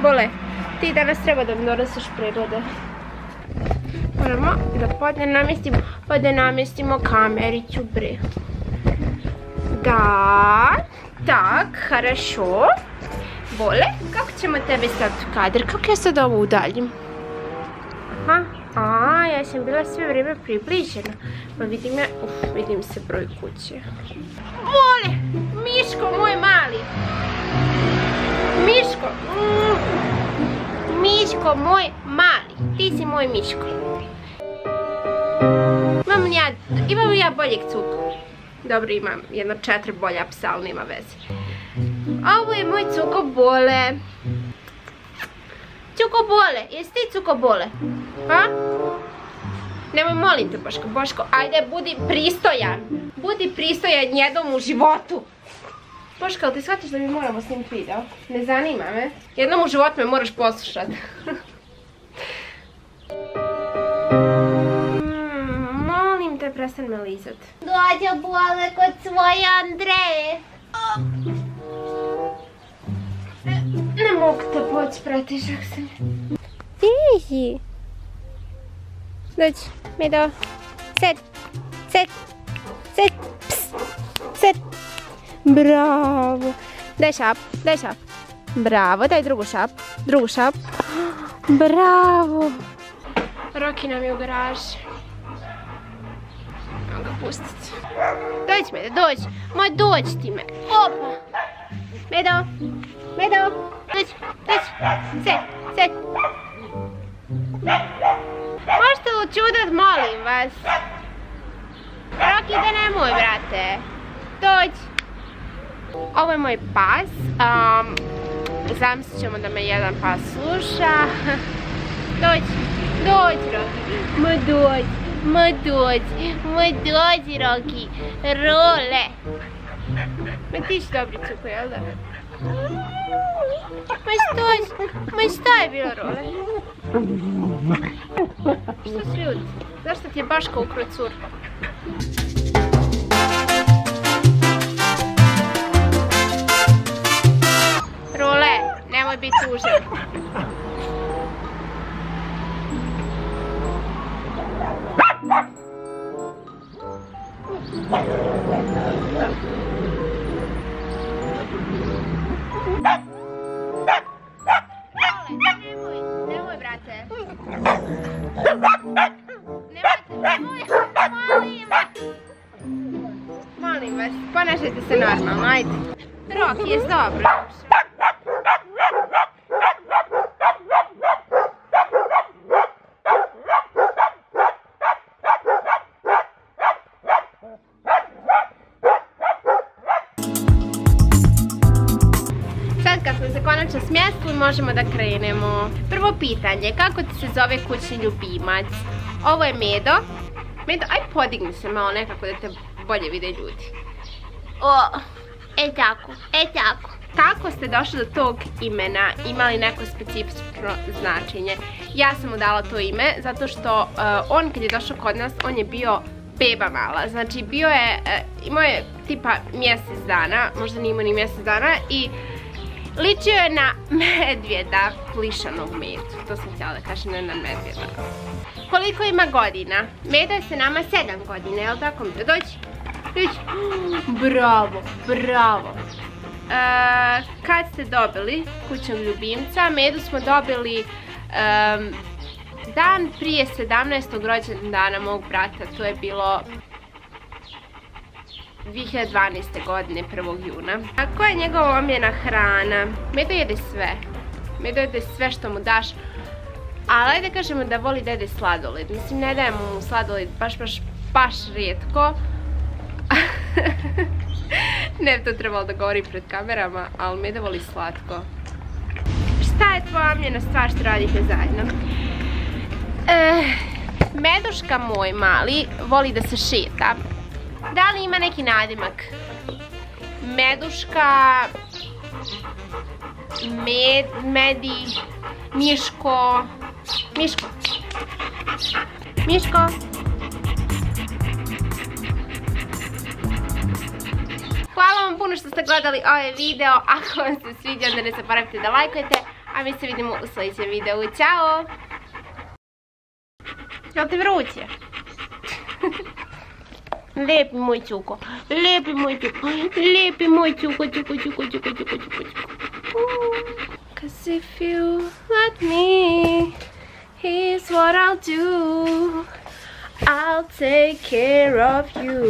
Bole, ti danas treba da mi donosiš preglede. Moramo da namjestimo kameriću, bre. Da, tak, хорошо. Bole, kako ćemo tebe staviti u kadar? Kako ja sad ovo udaljim? Aha, ja sam bila sve vrijeme približena. Pa vidim se broj kuće. Bole, Miško moj mali. Miško moj mali. Ti si moj Miško. Imam li ja boljeg cuku? Dobro, imam jedno 4 bolja psa, ali nema veze. Ovo je moj Cuko Bole. Cuko Bole, jesi ti Cuko Bole? Nemoj, molim te, Boško, ajde, budi pristojan. Budi pristojan jednom u životu. Boško, ali ti shvatiš da mi moramo snimiti video? Ne zanima me. Jednom u životu me moraš poslušati. Molim te, prestan me lizat. Dođe Bole kod svoje Andreje. Ne mogu te poći, pretižak sam. Tiži. Dođi, Medo. Sed. Sed. Bravo. Daj šap. Bravo, daj drugu šap. Bravo. Roki nam je u garaži. Mogu ga pustiti. Dođi, Medo, dođi. Moj, dođi ti me. Opa. Medo. Dođi. Sed. Možete li čudat, molim vas? Roki, da nemoj, brate. Dođi. Ovo je moj pas. Zamislit ćemo da me jedan pas sluša. Dođi, Roki. Ma dođi, Roki. Role. Ma ti si dobri Cuko, jel da? Ma šta je bilo, Role? Što si ljudi? Zašto ti je Baška ukro cur? Role, nemoj biti tužan. Nemoj, brate. Molim vas, ponašajte se normalno, ajde. Roki, jes dobro? Sad kad smo se konačno smjestili, možemo da krenemo. Prvo pitanje, kako ti se zove kućni ljubimac? Ovo je Medo. Medo, aj podigni se malo nekako da te bolje vide ljudi. Tako. Kako ste došli do tog imena? Ima li neko specifično značenje? Ja sam mu dala to ime zato što on kad je došao kod nas, on je bio beba mala. Znači imao je tipa mjesec dana, možda nije imao ni mjesec dana i ličio je na medvjeda, plišanog Medu. To sam htjela da kažem, ne na medvjeda. Koliko ima godina? Medo je sa nama 7 godina, jel tako Medo? Dođi. Bravo. Kad ste dobili kućnog ljubimca? Medu smo dobili dan prije 17. rođendana mog brata. To je bilo 2012. godine, 1. juna. A koja je njegova omiljena hrana? Medo jede sve. Medo jede sve što mu daš. Ali ajde kažemo da voli da jede sladoled. Mislim, ne dajemo mu sladoled baš rijetko. Ne bi to trebalo da govorim pred kamerama, ali Medo voli slatko. Šta je tvoja omiljena stvar što radite zajedno? Meduška moj mali voli da se šeta. Da li ima neki nadimak? Meduška, Medi, Miško. Hvala vam puno što ste gledali ovaj video. Ako vam se sviđa, onda ne zaboravite da lajkujete. A mi se vidimo u sljedećem videu. Ćao! Jel ti vruće? Lijepi moj čuko, lijepi moj čuko, lijepi moj čuko, čuko. 'Cause if you let me, here's what I'll do. I'll take care of you.